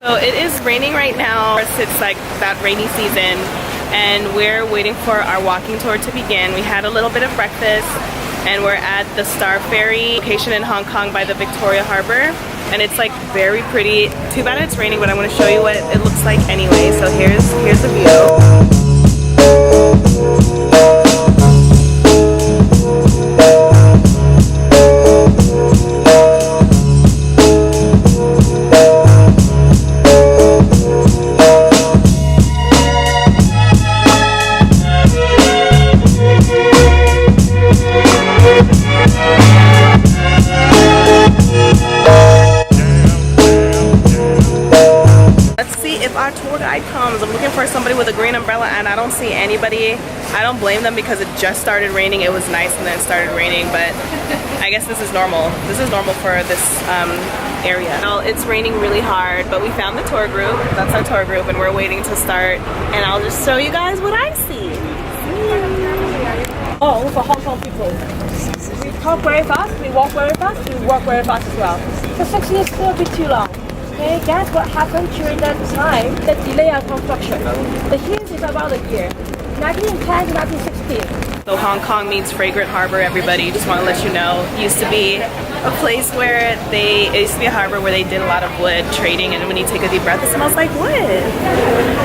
So it is raining right now. It's like that rainy season, and we're waiting for our walking tour to begin. We had a little bit of breakfast, and we're at the Star Ferry location in Hong Kong by the Victoria Harbor, and it's like very pretty. Too bad it's raining, but I want to show you what it looks like anyway. So here's the view. I'm looking for somebody with a green umbrella, and I don't see anybody. I don't blame them because it just started raining. It was nice and then it started raining, but I guess this is normal. This is normal for this area. Well, it's raining really hard, but we found the tour group. That's our tour group, and we're waiting to start, and I'll just show you guys what I see. Oh, for Hong Kong people. We talk very fast, we walk very fast, we walk very fast as well. The 6 years still a bit too long. Okay, guess what happened during that time? The delay of construction. The years is about a year. 1910 to 1916. So Hong Kong means fragrant harbor, everybody. Just want to let you know. It used to be a place where it used to be a harbor where they did a lot of wood trading, and when you take a deep breath, it smells like wood.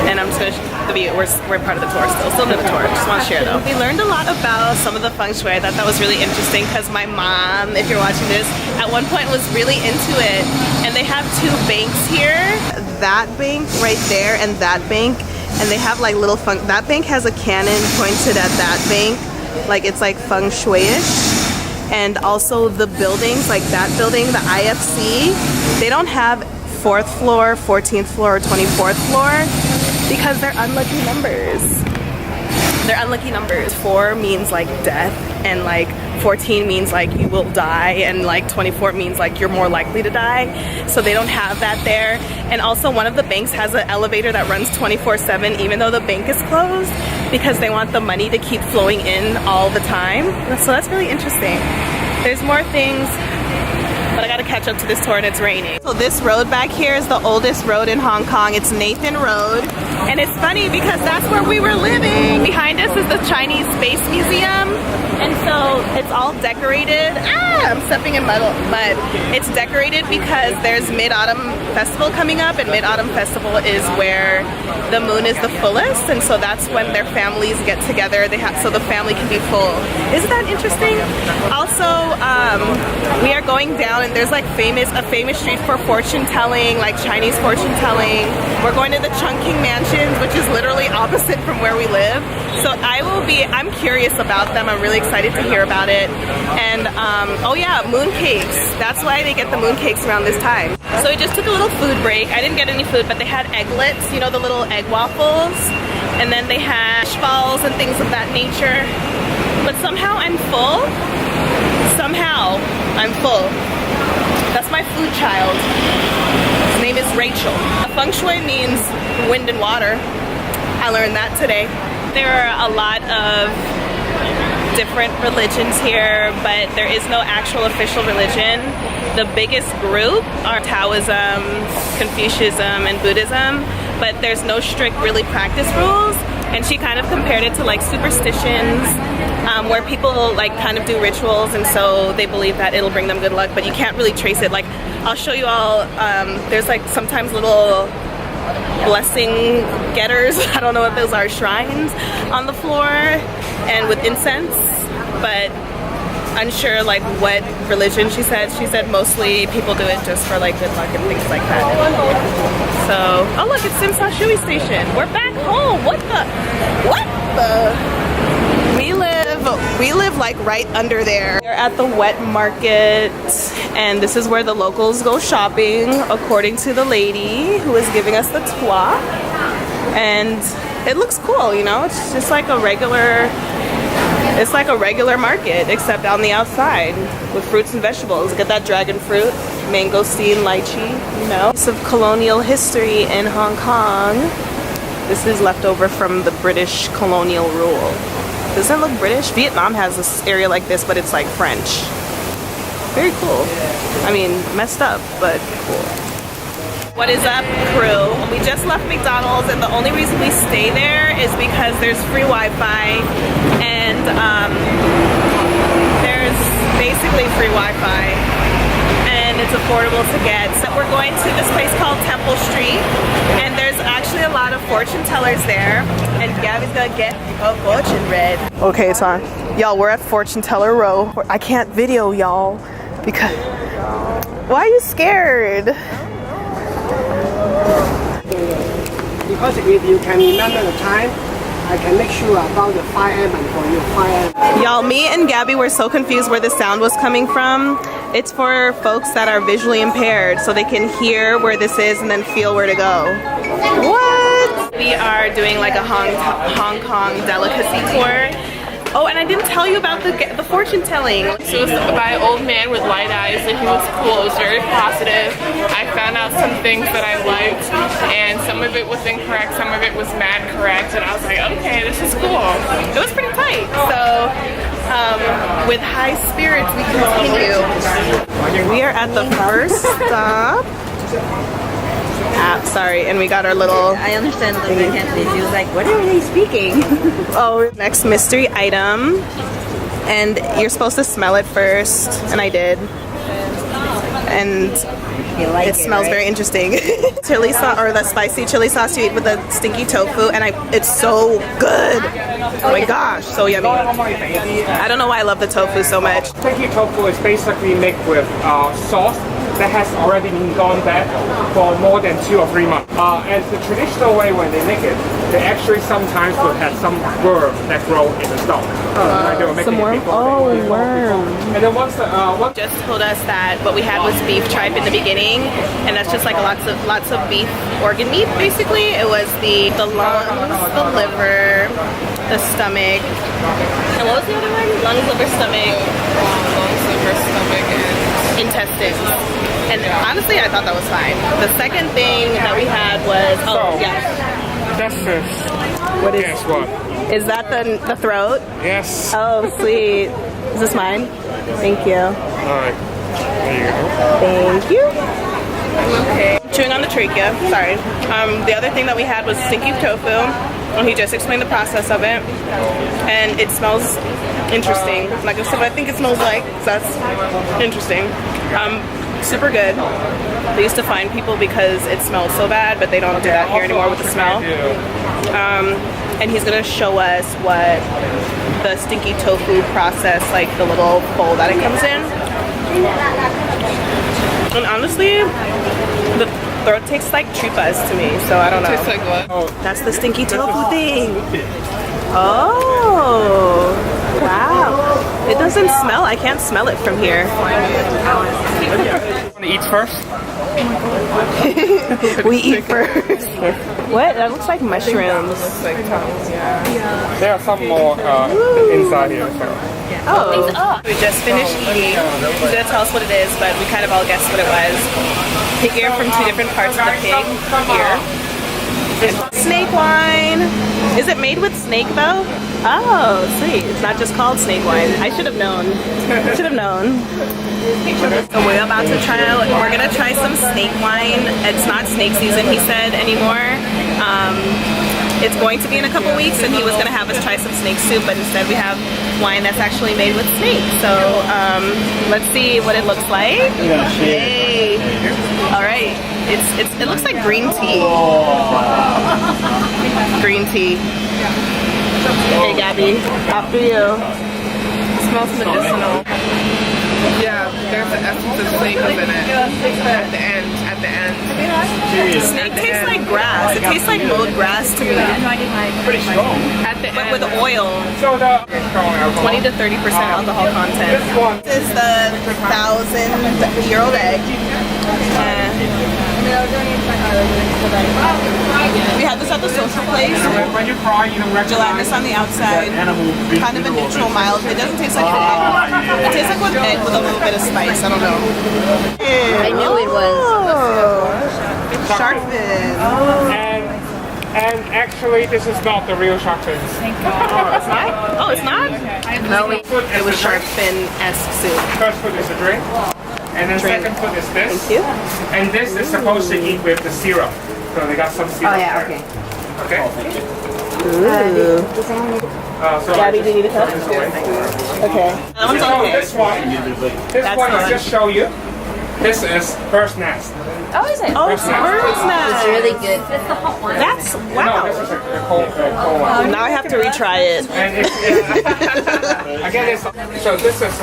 And I'm just going to the view. We're part of the tour still in the tour. Just want to share though. We learned a lot about some of the feng shui. I thought that was really interesting because my mom, if you're watching this, at one point was really into it. And they have two banks here. That bank right there and that bank. And they have like little that bank has a cannon pointed at that bank. Like it's like feng shui-ish. And also the buildings, like that building, the IFC, they don't have 4th floor, 14th floor, or 24th floor because they're unlucky numbers. They're unlucky numbers. 4 means like death, and like 14 means like you will die, and like 24 means like you're more likely to die. So they don't have that there. And also one of the banks has an elevator that runs 24/7 even though the bank is closed, because they want the money to keep flowing in all the time. So that's really interesting. There's more things, but I gotta catch up to this tour and it's raining. So this road back here is the oldest road in Hong Kong. It's Nathan Road. And it's funny because that's where we were living. Behind us is the Chinese Space Museum. And so it's all decorated. I'm stepping in mud. It's decorated because there's Mid-Autumn Festival coming up, and Mid-Autumn Festival is where the moon is the fullest, and so that's when their families get together. So the family can be full. Isn't that interesting? Also, we are going down, and there's like a famous street for fortune telling, like Chinese fortune telling. We're going to the Chungking Mansions, which is literally opposite from where we live. So I'm curious about them. I'm really excited to hear about it. And oh yeah, moon cakes. That's why they get the moon cakes around this time. So we just took a little food break. I didn't get any food, but they had egglets, you know, the little egg waffles. And then they had fish balls and things of that nature. But somehow I'm full. Somehow I'm full. That's my food child. His name is Rachel. Feng Shui means wind and water. I learned that today. There are a lot of different religions here, but there is no actual official religion. The biggest group are Taoism, Confucianism, and Buddhism, but there's no strict really practice rules. And she kind of compared it to like superstitions, where people like kind of do rituals, and so they believe that it'll bring them good luck, but you can't really trace it. Like, I'll show you all, there's like sometimes little blessing getters, I don't know what those are, shrines on the floor and with incense, but unsure like what religion she said. She said mostly people do it just for like good luck and things like that. So, oh look, it's Sim Sa Shui Station. We're back home. What the? We live like right under there. We're at the wet market, and this is where the locals go shopping, according to the lady who is giving us the tour. And it looks cool, you know. It's just like a regular. It's like a regular market, except on the outside with fruits and vegetables. Get that dragon fruit, mangosteen, lychee, you know. Piece of colonial history in Hong Kong. This is left over from the British colonial rule. Doesn't it look British? Vietnam has this area like this, but it's like French. Very cool. I mean, messed up, but cool. What is up, crew? We just left McDonald's, and the only reason we stay there is because there's free Wi-Fi, and there's basically free Wi-Fi, and it's affordable to get. So we're going to this place called Temple Street, and there's actually a lot of fortune tellers there, and Gabby's gonna get a fortune read. Okay, it's on. Y'all, we're at Fortune Teller Row. I can't video y'all because... Why are you scared? Because if you can remember the time, I can make sure about the fire element for you. Fire. Y'all, me and Gabby were so confused where the sound was coming from. It's for folks that are visually impaired, so they can hear where this is and then feel where to go. What? We are doing like a Hong Kong delicacy tour. Oh, and I didn't tell you about the fortune telling. So it was by an old man with light eyes, and he was cool. It was very positive. I found out some things that I liked, and some of it was incorrect, some of it was mad correct, and I was like, okay, this is cool. It was pretty tight. So, with high spirits, we continue. We are at the first stop. Sorry, and we got our little... I understand a little bit Cantonese. He was like, what are they speaking? Oh, next mystery item. And you're supposed to smell it first, and I did. And it smells very interesting. Chili sauce, or the spicy chili sauce you eat with the stinky tofu, and it's so good. Oh my gosh, so yummy. I don't know why I love the tofu so much. Stinky tofu is basically made with sauce that has already been gone back for more than 2 or 3 months. And the traditional way when they make it, they actually sometimes will have some worm that grow in the stomach. Some worm? Oh, worm. And then once just told us that what we had was beef tripe in the beginning, and that's just like lots of beef organ meat basically. It was the lungs, the liver, the stomach, and what was the other one? Lungs, liver, stomach. Lungs, liver, stomach, and intestines. And honestly, I thought that was fine. The second thing that we had was that's this. What is? Guess what? Is that the throat? Yes. Oh, sweet. Is this mine? Thank you. Alright. There you go. Thank you. Okay. Chewing on the trachea. Sorry. The other thing that we had was stinky tofu. And he just explained the process of it. And it smells interesting. Like I said, what I think it smells like. So that's interesting. Super good. They used to fine people because it smells so bad, but they don't do that here anymore with the smell. And he's gonna show us what the stinky tofu process, like the little bowl that it comes in. And honestly, the throat tastes like tripas to me, so I don't know. tastes like what? That's the stinky tofu thing. Oh, wow. It doesn't smell, I can't smell it from here. Want to eat first? We eat first. What? That looks like mushrooms. Looks like tongues, yeah. There are some more inside here. So. Oh. We just finished eating. He's gonna tell us what it is, but we kind of all guessed what it was. Pig ear from 2 different parts of the pig ear. Snake wine. Is it made with snake though? Oh, sweet. It's not just called snake wine. I should have known. Should have known. So we're about to try out, we're gonna try some snake wine. It's not snake season, he said, anymore. It's going to be in a couple weeks, and he was gonna have us try some snake soup, but instead we have wine that's actually made with snake. So let's see what it looks like. Yay! All right, it looks like green tea. Green tea. Hey Gabby, after you. It smells medicinal. Yeah, there's the essence of snake in it. At the end. Snake tastes like grass. It tastes like mowed grass to me. Pretty strong. At the But end. with oil. So the 20 to 30% alcohol content. This one. This is the 1,000-year-old egg. We had this at the social place. When you fry, you don't Gelatinous on the outside, kind of a neutral mild. It doesn't taste like an egg. It tastes like an egg with a little bit of spice. I don't know. I knew it was. Shark fin. And actually, this is not the real shark fin. Oh, it's not? Oh, it's not? No, it was shark fin-esque soup. First food is a drink. And then drink. second food is this. Thank you. And this is supposed to eat with the syrup. So they got some syrup. Oh yeah, there. okay. Okay. Ooh. So Gabby, do you need a cup? this way. Okay. That one's So okay. this That's one fine. I just show you. This is bird's nest. Oh, is it? Oh, it's a bird's nest. It's really good. That's No, wow. this is a cold one. Now I have to retry it. And again, so this is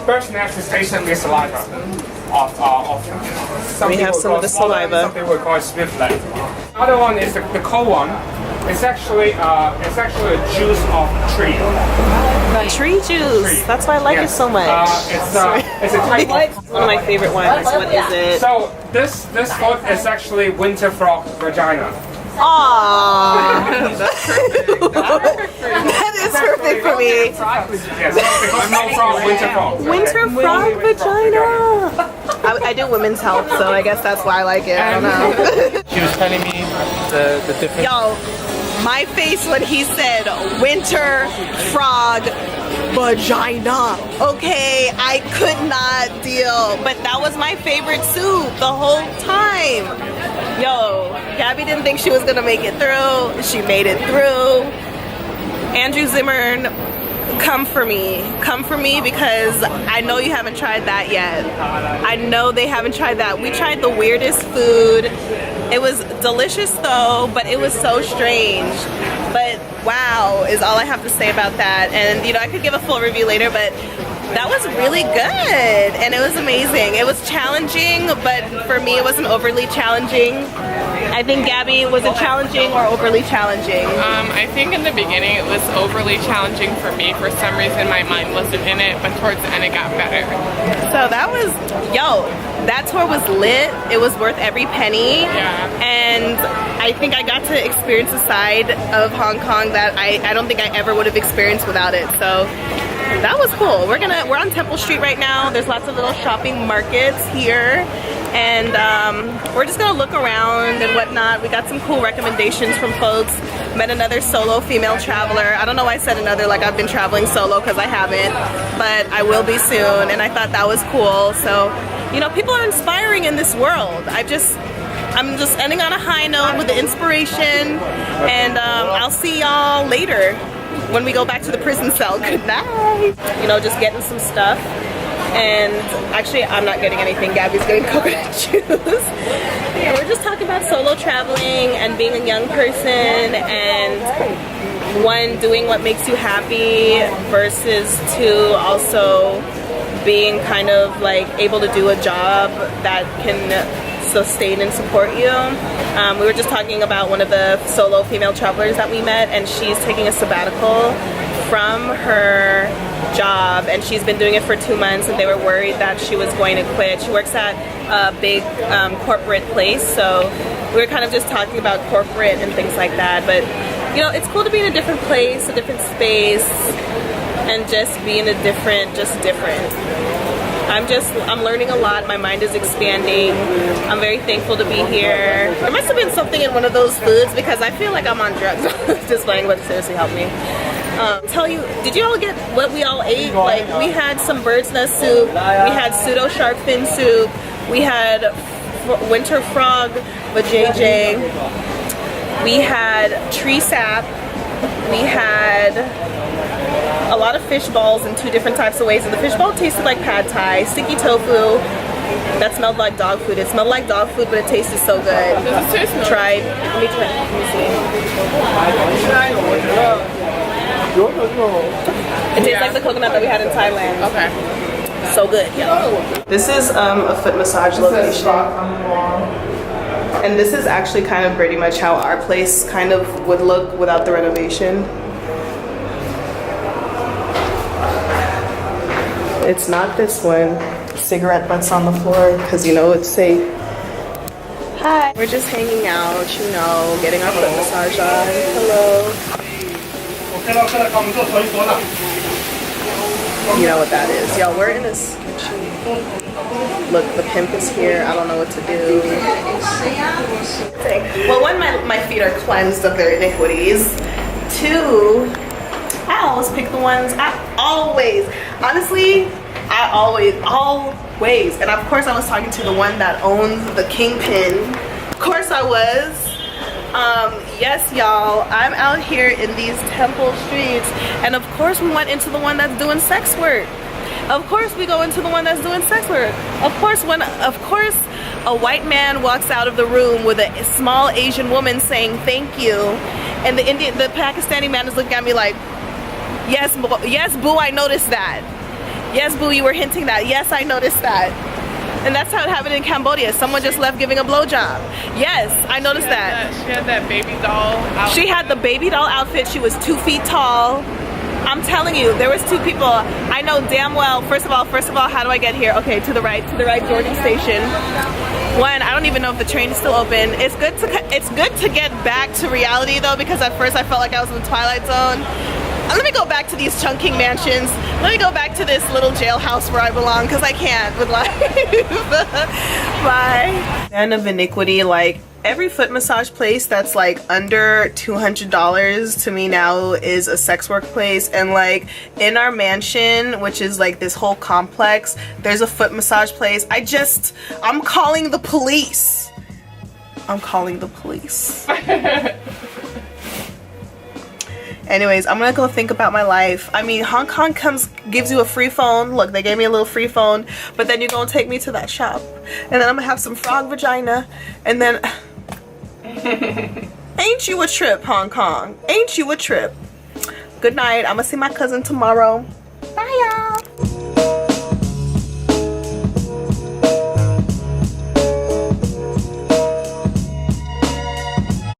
bird's nest is basically saliva of some We have people some of call the swallow, saliva. Some people call it swiftlet. Other one is the cold one. It's actually a juice of tree. Tree juice. That's why I like it so much. It's a type of. One of my favorite ones. What is it? So this food is actually winter frog vagina. Aww. That is perfect for me. Yes, because no frog, winter frog. Winter frog vagina. I do women's health, so I guess that's why I like it. I don't know. She was telling me the difference. Yo, my face when he said winter frog vagina. Okay, I could not deal. But that was my favorite soup the whole time. Yo, Gabby didn't think she was gonna make it through. She made it through. Andrew Zimmern, come for me. Come for me because I know you haven't tried that yet. I know they haven't tried that. We tried the weirdest food. It was delicious though, but it was so strange. But wow is all I have to say about that. And you know, I could give a full review later, but that was really good and it was amazing. It was challenging, but for me it wasn't overly challenging. I think Gabby, was it challenging or overly challenging? I think in the beginning it was overly challenging for me. For some reason my mind wasn't in it, but towards the end it got better. So that was, yo, that tour was lit. It was worth every penny. Yeah. And I think I got to experience a side of Hong Kong that I don't think I ever would have experienced without it. So that was cool. We're on Temple Street right now. There's lots of little shopping markets here. And we're just gonna look around and whatnot. We got some cool recommendations from folks. Met another solo female traveler. I don't know why I said another, like I've been traveling solo because I haven't, but I will be soon. And I thought that was cool. So, you know, people are inspiring in this world. I'm just ending on a high note with the inspiration. And I'll see y'all later when we go back to the prison cell. Good night. You know, just getting some stuff. And actually, I'm not getting anything. Gabby's getting coconut juice. And we're just talking about solo traveling and being a young person and one, doing what makes you happy versus two, also being kind of like able to do a job that can sustain and support you. We were just talking about one of the solo female travelers that we met, and she's taking a sabbatical from her job, and she's been doing it for 2 months, and they were worried that she was going to quit. She works at a big corporate place, so we were kind of just talking about corporate and things like that. But you know, it's cool to be in a different place, a different space, and just be in a different. I'm learning a lot. My mind is expanding. I'm very thankful to be here. There must have been something in one of those foods because I feel like I'm on drugs. Just playing, but seriously help me. Tell you, did you all get what we all ate? Like, we had some bird's nest soup, we had pseudo shark fin soup, we had winter frog vajayjay, we had tree sap, we had a lot of fish balls in 2 different types of ways, and the fish ball tasted like pad thai, sticky tofu, that smelled like dog food. It smelled like dog food, but it tasted so good. Does it taste nice? Tried, let me see. It tastes like the coconut that we had in Thailand. Okay. So good, yeah. This is a foot massage location. And this is actually kind of pretty much how our place kind of would look without the renovation. It's not this one. Cigarette butts on the floor, because you know it's safe. Hi. We're just hanging out, you know, getting our foot massage on. Hello. You know what that is. Y'all, we're in this kitchen. Look, the pimp is here. I don't know what to do. Well, one, my feet are cleansed of their iniquities. 2, I always pick the ones. Honestly, I always, and of course I was talking to the one that owns the Kingpin. Of course I was. Yes, y'all, I'm out here in these temple streets, and of course we went into the one that's doing sex work. Of course we go into the one that's doing sex work. Of course a white man walks out of the room with a small Asian woman saying thank you, and the Pakistani man is looking at me like, yes, boo, I noticed that. Yes, boo, you were hinting that. Yes, I noticed that. And that's how it happened in Cambodia. Someone just left giving a blowjob. Yes, I noticed that. She had that baby doll outfit. She had the baby doll outfit. She was 2 feet tall. I'm telling you, there was 2 people. I know damn well. First of all, how do I get here? Okay, to the right, Jordan Station. One, I don't even know if the train is still open. It's good to get back to reality though, because at first I felt like I was in the Twilight Zone. Let me go back to these chunking mansions. Let me go back to this little jailhouse where I belong, because I can't with life. Bye. End of iniquity, like every foot massage place that's like under $200 to me now is a sex work place. And like in our mansion, which is like this whole complex, there's a foot massage place. I'm calling the police. I'm calling the police. Anyways, I'm gonna go think about my life. I mean, Hong Kong gives you a free phone. Look, they gave me a little free phone, but then you're gonna take me to that shop, and then I'm gonna have some frog vagina, and then ain't you a trip, Hong Kong? Ain't you a trip? Good night. I'm gonna see my cousin tomorrow. Bye, y'all.